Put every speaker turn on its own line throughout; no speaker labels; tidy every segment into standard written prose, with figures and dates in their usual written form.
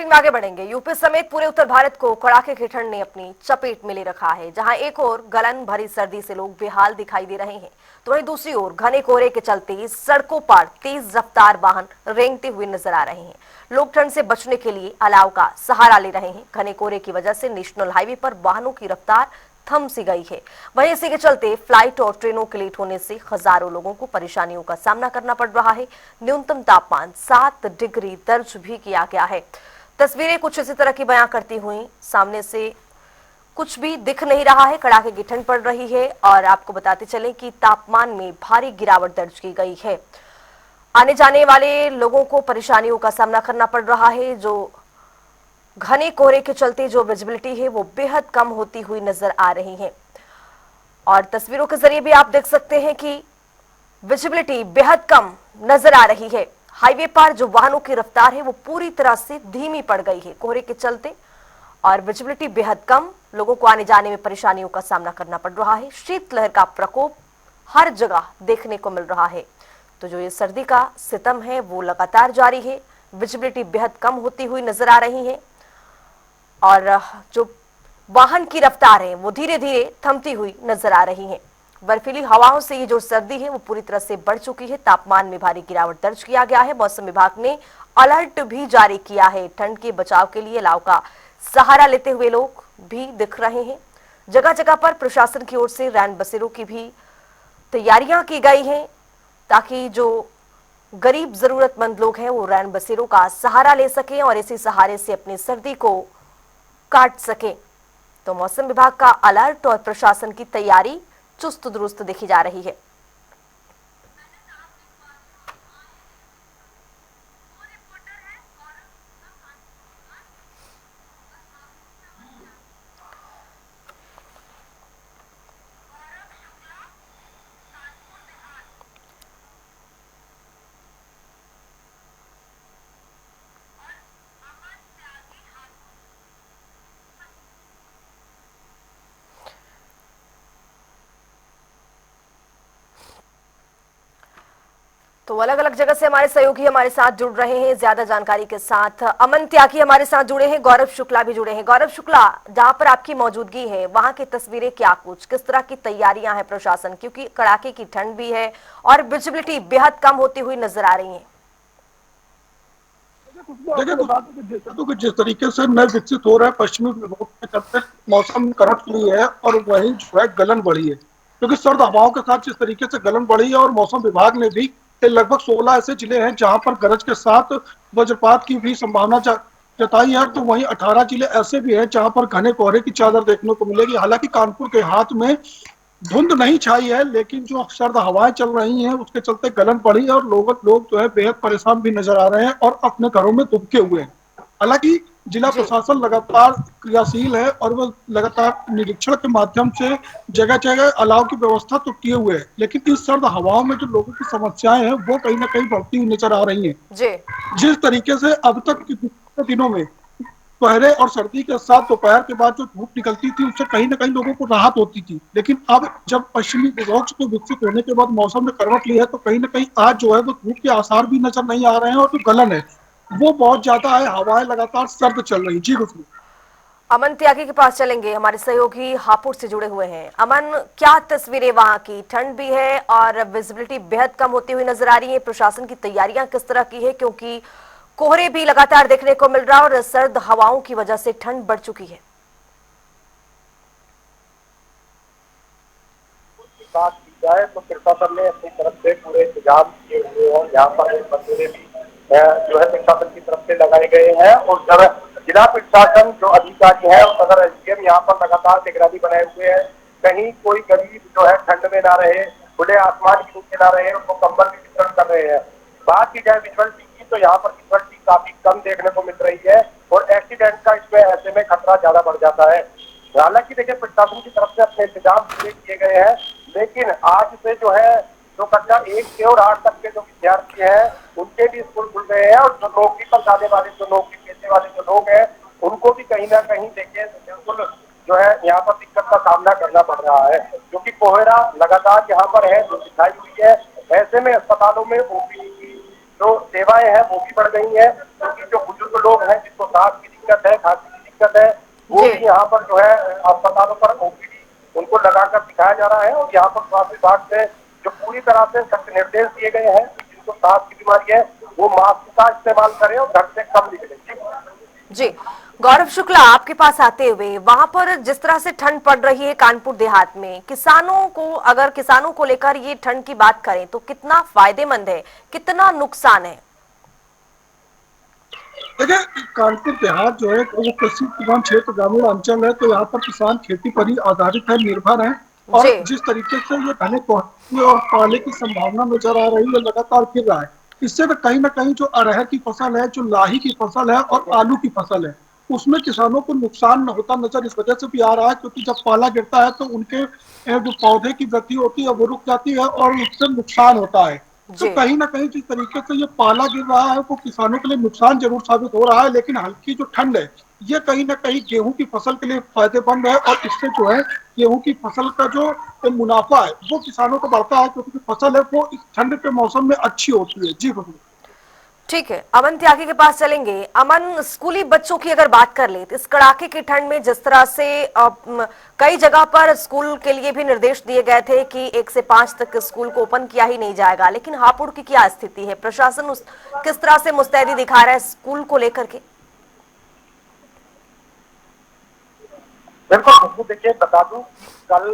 में आगे बढ़ेंगे। यूपी समेत पूरे उत्तर भारत को कड़ाके की ठंड ने अपनी चपेट में ले रखा है। जहां एक ओर गलन भरी सर्दी से लोग बेहाल दिखाई दे रहे हैं, तो वहीं दूसरी ओर घने कोहरे के चलते सड़कों पर तेज रफ्तार वाहन रेंगते हुए नजर आ रहे हैं। लोग ठंड से बचने के लिए अलाव का सहारा ले रहे हैं। घने कोहरे की वजह से नेशनल हाईवे पर वाहनों की रफ्तार थम सी गई है। वहीं इसी के चलते फ्लाइट और ट्रेनों के लेट होने से हजारों लोगों को परेशानियों का सामना करना पड़ रहा है। न्यूनतम तापमान 7 डिग्री दर्ज भी किया गया है। तस्वीरें कुछ इसी तरह की बयां करती हुई सामने से कुछ भी दिख नहीं रहा है। कड़ाके की ठंड पड़ रही है और आपको बताते चलें कि तापमान में भारी गिरावट दर्ज की गई है। आने जाने वाले लोगों को परेशानियों का सामना करना पड़ रहा है। जो घने कोहरे के चलते जो विजिबिलिटी है वो बेहद कम होती हुई नजर आ रही है और तस्वीरों के जरिए भी आप देख सकते हैं कि विजिबिलिटी बेहद कम नजर आ रही है। हाईवे पर जो वाहनों की रफ्तार है वो पूरी तरह से धीमी पड़ गई है कोहरे के चलते और विजिबिलिटी बेहद कम। लोगों को आने जाने में परेशानियों का सामना करना पड़ रहा है। शीतलहर का प्रकोप हर जगह देखने को मिल रहा है। तो जो ये सर्दी का सितम है वो लगातार जारी है। विजिबिलिटी बेहद कम होती हुई नजर आ रही है और जो वाहन की रफ्तार है वो धीरे धीरे थमती हुई नजर आ रही है। बर्फीली हवाओं से ये जो सर्दी है वो पूरी तरह से बढ़ चुकी है। तापमान में भारी गिरावट दर्ज किया गया है। मौसम विभाग ने अलर्ट भी जारी किया है। ठंड के बचाव के लिए अलाव का सहारा लेते हुए लोग भी दिख रहे हैं। जगह जगह पर प्रशासन की ओर से रैन बसेरों की भी तैयारियां की गई हैं ताकि जो गरीब जरूरतमंद लोग हैं वो रैन बसेरों का सहारा ले सकें और इसी सहारे से अपनी सर्दी को काट सकें। तो मौसम विभाग का अलर्ट और प्रशासन की तैयारी चुस्त दुरुस्त देखी जा रही है। तो अलग अलग जगह से हमारे सहयोगी हमारे साथ जुड़ रहे हैं ज्यादा जानकारी के साथ। अमन त्यागी हमारे साथ जुड़े हैं, गौरव शुक्ला भी जुड़े हैं। गौरव शुक्ला, जहां पर आपकी मौजूदगी है वहां की तस्वीरें क्या कुछ, किस तरह की तैयारियां हैं प्रशासन, क्योंकि कड़ाके की ठंड भी है और विजिबिलिटी बेहद कम होती हुई नजर आ रही है।
देखिए जिस तरीके से नए विकसित हो रहा है पश्चिमी विभाग के चलते मौसम करवट ली है और वही जो है गलन बढ़ी है, क्योंकि सर्द हवाओं के साथ जिस तरीके से गलन बढ़ी है और मौसम विभाग ने भी लगभग 16 ऐसे जिले हैं जहां पर गरज के साथ वज्रपात की भी संभावना जताई है, तो वहीं 18 जिले ऐसे भी हैं जहां पर घने कोहरे की चादर देखने को मिलेगी। हालांकि कानपुर के हाथ में धुंध नहीं छाई है, लेकिन जो सर्द हवाएं चल रही हैं उसके चलते गलन पड़ी है और लोग जो है बेहद परेशान भी नजर आ रहे हैं और अपने घरों में दुबके हुए हैं। हालांकि जिला
जी
प्रशासन लगातार क्रियाशील है और वह लगातार निरीक्षण के माध्यम से जगह जगह अलाव की व्यवस्था तो किए हुए है, लेकिन इस सर्द हवाओं में जो लोगों की समस्याएं हैं वो कहीं ना कहीं बढ़ती हुई नजर आ रही हैं।
जी
जिस तरीके से अब तक के दिनों में कोहरे और सर्दी के साथ दोपहर के बाद जो धूप निकलती थी उससे कहीं ना कहीं लोगों को राहत होती थी, लेकिन अब जब पश्चिमी विक्षोभ के विकसित होने के बाद मौसम ने करवट ली है तो कहीं ना कहीं आज जो है वो धूप के आसार भी नजर नहीं आ रहे हैं और जो गलन है वो बहुत ज्यादा है। हवाएं लगातार सर्द चल रही। जी गुफ्तु
अमन त्यागी के पास चलेंगे, हमारे सहयोगी हापुड़ से जुड़े हुए हैं। अमन, क्या तस्वीरें वहां की, ठंड भी है और विजिबिलिटी बेहद कम होती हुई नजर आ रही है, प्रशासन की तैयारियां किस तरह की है, क्योंकि कोहरे भी लगातार देखने को मिल रहा है और सर्द हवाओं की वजह से ठंड बढ़ चुकी है।
बात की जाए तो प्रशासन ने अपनी तरफ से पूरे इंतजाम किए हुए हैं। यहाँ पर बंदूकें भी जो है प्रशासन की तरफ से लगाए गए हैं और जिला प्रशासन जो अधिकारी है और सदर एसडीएम यहाँ पर लगातार निगरानी बनाए हुए हैं। कहीं कोई गरीब जो है ठंड में ना रहे, खुले आसमान के नीचे ना रहे, उनको कंबल भी वितरण कर रहे हैं। बात की जाए विजुअलिटी की तो यहाँ पर विजुअलिटी काफी कम देखने को मिल रही है और एक्सीडेंट का इसमें ऐसे में खतरा ज्यादा बढ़ जाता है। हालांकि देखिए प्रशासन की तरफ से अपने इंतजाम पूरे किए गए हैं, लेकिन आज से जो है जो कक्षा 1 से और 8 तक के जो विद्यार्थी हैं उनके भी स्कूल खुल गए हैं और जो नौकरी पर जाने वाले जो नौकरी पेशे वाले जो लोग हैं उनको भी कहीं ना कहीं देखिए बिल्कुल जो है यहाँ पर दिक्कत का सामना करना पड़ रहा है, क्योंकि कोहरा लगातार यहाँ पर है जो दिखाई हुई है। ऐसे में अस्पतालों में ओपीडी की जो सेवाएं हैं वो भी बढ़ गई हैं, क्योंकि जो बुजुर्ग लोग हैं जिनको सांस की दिक्कत है, खांसी की दिक्कत है, वो
जी
भी यहाँ पर जो है अस्पतालों पर ओपीडी उनको लगाकर दिखाया जा रहा है। और यहाँ पर स्वास्थ्य विभाग से जो पूरी तरह से सख्त निर्देश दिए गए हैं कि जिनको सांस की बीमारी है वो मास्क का इस्तेमाल करें और घर से कम निकले।
जी। गौरव शुक्ला, आपके पास आते हुए, वहां पर जिस तरह से ठंड पड़ रही है कानपुर देहात में, किसानों को, अगर किसानों को लेकर ये ठंड की बात करें तो कितना फायदेमंद है, कितना नुकसान है?
देखिए, कानपुर देहात जो है वो कृषि प्रधान क्षेत्र ग्रामीण अंचल है, तो यहाँ पर किसान खेती पर ही आधारित है, निर्भर है। और
जी
जिस तरीके से ये घने कोहरे और पाले की संभावना नजर आ रही है, लगातार गिर रहा है। इससे तो कहीं ना कहीं जो अरहर की फसल है, जो लाही की फसल है और आलू की फसल है, उसमें किसानों को नुकसान होता नजर इस वजह से भी आ रहा है, क्योंकि जब पाला गिरता है तो उनके जो पौधे की वृद्धि होती है वो रुक जाती है और उससे नुकसान होता है। तो
जी
कहीं ना कहीं जिस तरीके से ये पाला गिर रहा है वो किसानों के लिए नुकसान जरूर साबित हो रहा है, लेकिन हल्की जो ठंड है ये कहीं ना कहीं गेहूं की फसल के लिए फायदेमंद है। और इससे जो है गेहूं की फसल का जो मुनाफा है वो किसानों को बढ़ता है, क्योंकि जो फसल है वो इस ठंड के मौसम में अच्छी होती है। जी बिल्कुल।
ठीक है, अमन त्यागी के पास चलेंगे। अमन, स्कूली बच्चों की अगर बात कर ले तो इस कड़ाके की ठंड में जिस तरह से कई जगह पर स्कूल के लिए भी निर्देश दिए गए थे कि 1 से 5 तक स्कूल को ओपन किया ही नहीं जाएगा, लेकिन हापुड़ की क्या स्थिति है? प्रशासन किस तरह से मुस्तैदी दिखा रहा है स्कूल को लेकर के?
बिल्कुल देखिए, बता दूं कल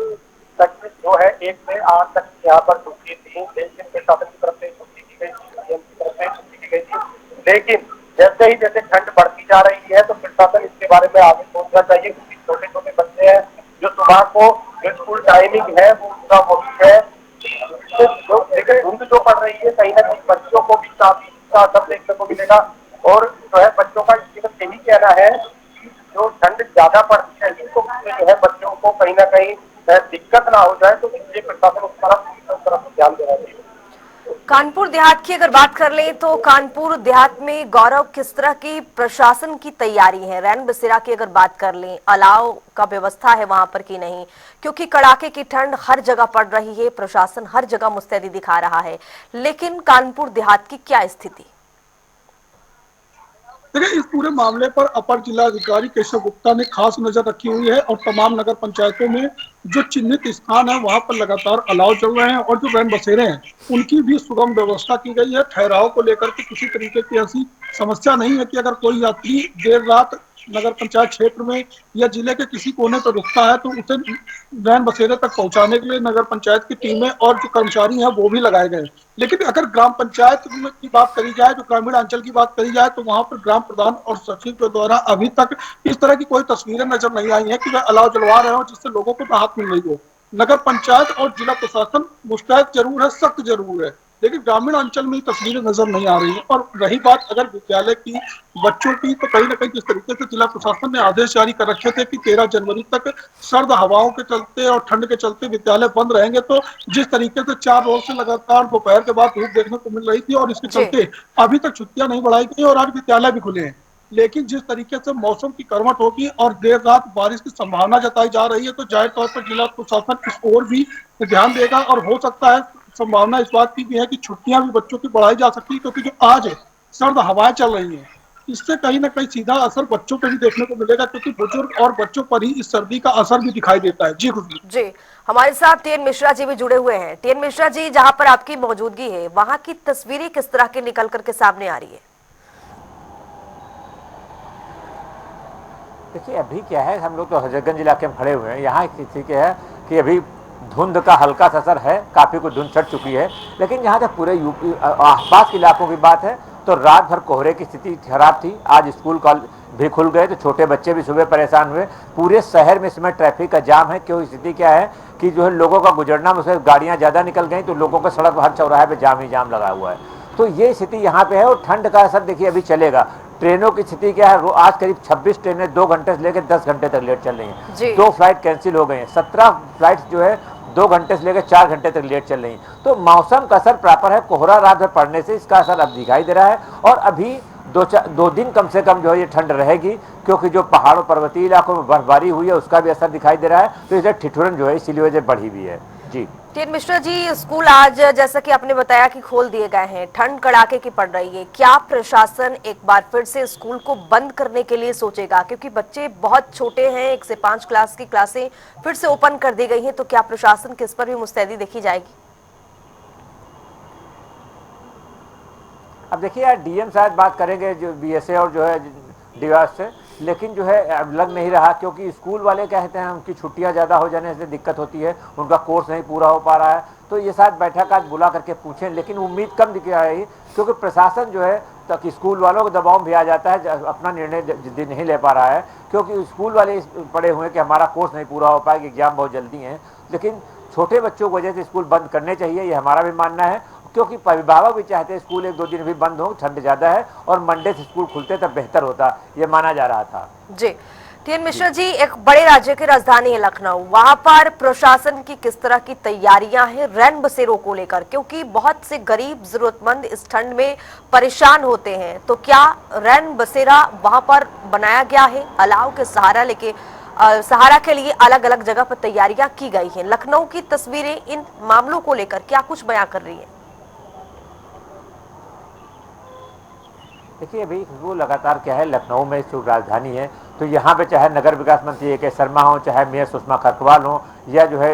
तक जो है 1 से 8 तक यहाँ पर छुट्टी थी, लेकिन प्रशासन की तरफ से छुट्टी की गई थी, डीएम की तरफ से छुट्टी की गई थी। लेकिन जैसे ठंड बढ़ती जा रही है तो प्रशासन इसके बारे में आगे सोचना चाहिए, क्योंकि छोटे छोटे बच्चे हैं जो सुबह को जो स्कूल टाइमिंग है वो पूरा वही है। लेकिन धुंध जो पड़ रही है कहीं ना कहीं बच्चों को भी काफी इसका असर देखने को मिलेगा। और जो है बच्चों का यही कहना है कि जो ठंड ज्यादा पड़ती है तो उससे जो है बच्चों को कहीं ना कहीं दिक्कत ना हो जाए, तो इसलिए प्रशासन उस तरफ ध्यान देना चाहिए।
कानपुर देहात की अगर बात कर लें तो कानपुर देहात में गौरव किस तरह की प्रशासन की तैयारी है? रैन बसेरा की अगर बात कर लें, अलाव का व्यवस्था है वहां पर कि नहीं? क्योंकि कड़ाके की ठंड हर जगह पड़ रही है, प्रशासन हर जगह मुस्तैदी दिखा रहा है, लेकिन कानपुर देहात की क्या स्थिति?
देखिए, इस पूरे मामले पर अपर जिलाधिकारी केशव गुप्ता ने खास नजर रखी हुई है और तमाम नगर पंचायतों में जो चिन्हित स्थान है वहां पर लगातार अलाव चल रहे हैं और जो रैन बसेरे हैं उनकी भी सुगम व्यवस्था की गई है। ठहराव को लेकर के किसी तरीके की ऐसी समस्या नहीं है कि अगर कोई यात्री देर रात नगर पंचायत क्षेत्र में या जिले के किसी कोने पर रुकता है तो उसे रैन बसेरे तक पहुंचाने के लिए नगर पंचायत की टीमें और जो कर्मचारी हैं वो भी लगाए गए। लेकिन अगर ग्राम पंचायत की बात करी जाए, जो ग्रामीण अंचल की बात करी जाए, तो वहां पर ग्राम प्रधान और सचिव के द्वारा अभी तक इस तरह की कोई तस्वीरें नजर नहीं आई है कि वह अलाव जलवा रहे हो जिससे लोगों को राहत मिल रही हो। नगर पंचायत और जिला प्रशासन मुस्तैद जरूर है, सख्त जरूर है, लेकिन ग्रामीण अंचल में ये तस्वीरें नजर नहीं आ रही है। और रही बात अगर विद्यालय की बच्चों की, तो कहीं ना कहीं जिस तरीके से जिला प्रशासन ने आदेश जारी कर रखे थे कि 13 जनवरी तक सर्द हवाओं के चलते और ठंड के चलते विद्यालय बंद रहेंगे, तो जिस तरीके से 4 रोज से लगातार दोपहर के बाद धूप देखने को मिल रही थी और इसके
जी
चलते अभी तक छुट्टियां नहीं बढ़ाई गई और आज विद्यालय भी खुले हैं। लेकिन जिस तरीके से मौसम की करवट होगी और देर रात बारिश की संभावना जताई जा रही है, तो जाहिर तौर पर जिला प्रशासन इस ओर भी ध्यान देगा और हो सकता है, संभावना इस बात की भी है कि छुट्टियां भी बच्चों की बढ़ाई जा सकती है, क्योंकि जो आज सर्द हवाएं चल रही हैं इससे कहीं ना कहीं सीधा असर बच्चों पर भी देखने को मिलेगा, क्योंकि बुजुर्ग और बच्चों पर ही इस सर्दी का असर भी दिखाई देता है। जी खुशी।
जी, हमारे साथ टीएन मिश्रा जी भी जुड़े हुए हैं। टीएन मिश्रा जी, जहां पर आपकी मौजूदगी है वहां की तस्वीरें किस तरह की निकल करके सामने आ रही है?
देखिए, अभी क्या है, हम लोग तो हजरतगंज इलाके में खड़े हुए हैं। यहाँ स्थिति क्या है कि अभी धुंध का हल्का सा असर है, काफ़ी कुछ धुंध चढ़ चुकी है, लेकिन यहाँ तक पूरे यूपी आसपास के इलाकों की बात है तो रात भर कोहरे की स्थिति खराब थी। आज स्कूल कॉलेज भी खुल गए तो छोटे बच्चे भी सुबह परेशान हुए। पूरे शहर में इस समय ट्रैफिक का जाम है। क्यों स्थिति क्या है कि जो है लोगों का गुजरना, उससे गाड़ियाँ ज़्यादा निकल गई तो लोगों का सड़क हर चौराहे पर जाम ही जाम लगा हुआ है। तो ये स्थिति यहाँ पे है। और ठंड का असर देखिए अभी चलेगा। ट्रेनों की स्थिति क्या है, आज करीब 26 ट्रेनें 2 घंटे से लेकर 10 घंटे तक लेट चल रही हैं। 2 फ्लाइट कैंसिल हो गई हैं। 17 फ्लाइट जो है 2 घंटे से लेकर 4 घंटे तक लेट चल रही हैं। तो मौसम का असर प्रॉपर है। कोहरा रात भर पड़ने से इसका असर अब दिखाई दे रहा है। और अभी 2 दिन कम से कम जो है ये ठंड रहेगी, क्योंकि जो पहाड़ों पर्वतीय इलाकों में बर्फबारी हुई है उसका भी असर दिखाई दे रहा है। तो इसे ठिठुरन जो है इसीलिए वजह बढ़ी हुई है। जी।
टीएन मिश्रा जी, स्कूल आज जैसा कि आपने बताया कि खोल दिए गए हैं, ठंड कड़ाके की पड़ रही है, क्या प्रशासन एक बार फिर से स्कूल को बंद करने के लिए सोचेगा? क्योंकि बच्चे बहुत छोटे हैं, 1 से 5 क्लास की क्लासें फिर से ओपन कर दी गई हैं, तो क्या प्रशासन किस पर भी मुस्तैदी देखी जाएगी?
अब देखिए यार, डीएम शायद बात करेंगे जो बीएसए और जो है डीवास से, लेकिन जो है अब लग नहीं रहा, क्योंकि स्कूल वाले कहते हैं उनकी छुट्टियां ज़्यादा हो जाने से दिक्कत होती है, उनका कोर्स नहीं पूरा हो पा रहा है। तो ये शायद बैठक आज बुला करके पूछें, लेकिन उम्मीद कम दिख रहा है, क्योंकि प्रशासन जो है तक स्कूल वालों के दबाव में भी आ जाता है, अपना निर्णय जल्दी नहीं ले पा रहा है, क्योंकि स्कूल वाले पड़े हुए हैं कि हमारा कोर्स नहीं पूरा हो पाएगा, एग्जाम बहुत जल्दी हैं। लेकिन छोटे बच्चों की वजह से स्कूल बंद करने चाहिए, ये हमारा भी मानना है, क्योंकि अभिभावक भी चाहते हैं स्कूल 1-2 दिन भी बंद हो, ठंड ज़्यादा है, और मंडे से स्कूल खुलते तब बेहतर होता, ये माना जा रहा था।
जी, टीएन मिश्रा जी, एक बड़े राज्य की राजधानी है लखनऊ, वहां पर प्रशासन की किस तरह की तैयारियां हैं रैन बसेरों को लेकर? क्योंकि बहुत से गरीब जरूरतमंद इस ठंड में परेशान होते हैं, तो क्या रैन बसेरा वहां पर बनाया गया है? अलाव के सहारा लेके सहारा के लिए अलग अलग जगह पर तैयारियां की गई हैं। लखनऊ की तस्वीरें इन मामलों को लेकर क्या कुछ बयां कर रही है?
देखिए अभी वो लगातार क्या है, लखनऊ में जो राजधानी है, तो यहाँ पे चाहे नगर विकास मंत्री ए के शर्मा हो, चाहे मेयर सुषमा खरकवाल हो, या जो है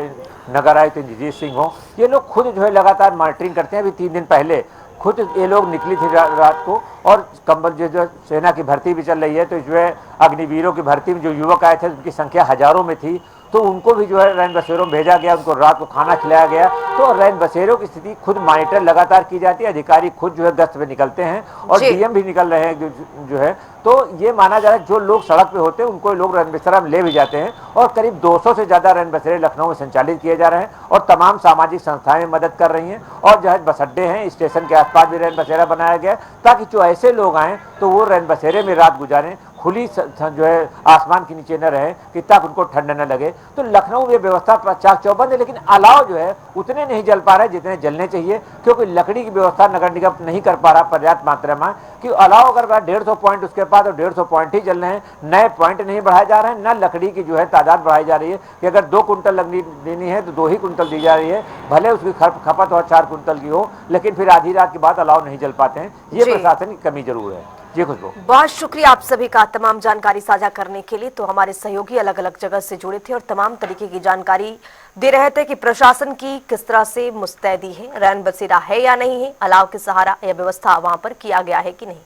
नगर आयुक्त इंद्रजीत सिंह हो, ये लोग खुद जो है लगातार मॉनिटरिंग करते हैं। अभी 3 दिन पहले खुद ये लोग निकली थी रात को, और कंबल जो सेना की भर्ती भी चल रही है, तो जो है अग्निवीरों की भर्ती में जो युवक आए थे उनकी संख्या हजारों में थी, तो उनको भी जो है रैन बसेरों में भेजा गया, उनको रात को खाना खिलाया गया। तो रैन बसेरों की स्थिति खुद मॉनिटर लगातार की जाती है, अधिकारी खुद जो है गश्त पे निकलते हैं, और डीएम भी निकल रहे हैं जो है। तो ये माना जा रहा है जो लोग सड़क पे होते हैं उनको लोग रैन बसेरा में ले भी जाते हैं, और करीब 200 से ज़्यादा रैन बसेरे लखनऊ में संचालित किए जा रहे हैं, और तमाम सामाजिक संस्थाएं मदद कर रही हैं, और जो है बस अड्डे हैं, स्टेशन के आसपास भी रैन बसेरा बनाया गया, ताकि जो ऐसे लोग आएँ तो वो रैन बसेरे में रात गुजारें, खुली जो है आसमान के नीचे न रहे, कि ताकि उनको ठंड न लगे। तो लखनऊ में व्यवस्था चाक चौबंद है, लेकिन अलाव जो है उतने नहीं जल पा रहे जितने जलने चाहिए, क्योंकि लकड़ी की व्यवस्था नगर निगम नहीं कर पा रहा पर्याप्त मात्रा में। कि अलाव अगर 150 पॉइंट उसके पास, तो 150 पॉइंट ही जल रहे हैं, नए पॉइंट नहीं बढ़ाए जा रहे हैं, न लकड़ी की जो है तादाद बढ़ाई जा रही है, कि अगर 2 कुंटल लकड़ी देनी है तो 2 ही कुंटल दी जा रही है, भले उसकी खपत और 4 कुंटल की हो, लेकिन फिर आधी रात के बाद अलाव नहीं जल पाते हैं। ये प्रशासन की कमी जरूर है। जी खुशबू,
बहुत शुक्रिया आप सभी का तमाम जानकारी साझा करने के लिए। तो हमारे सहयोगी अलग अलग जगह से जुड़े थे और तमाम तरीके की जानकारी दे रहे थे कि प्रशासन की किस तरह से मुस्तैदी है, रैन बसेरा है या नहीं है, अलाव के सहारा यह व्यवस्था वहां पर किया गया है कि नहीं।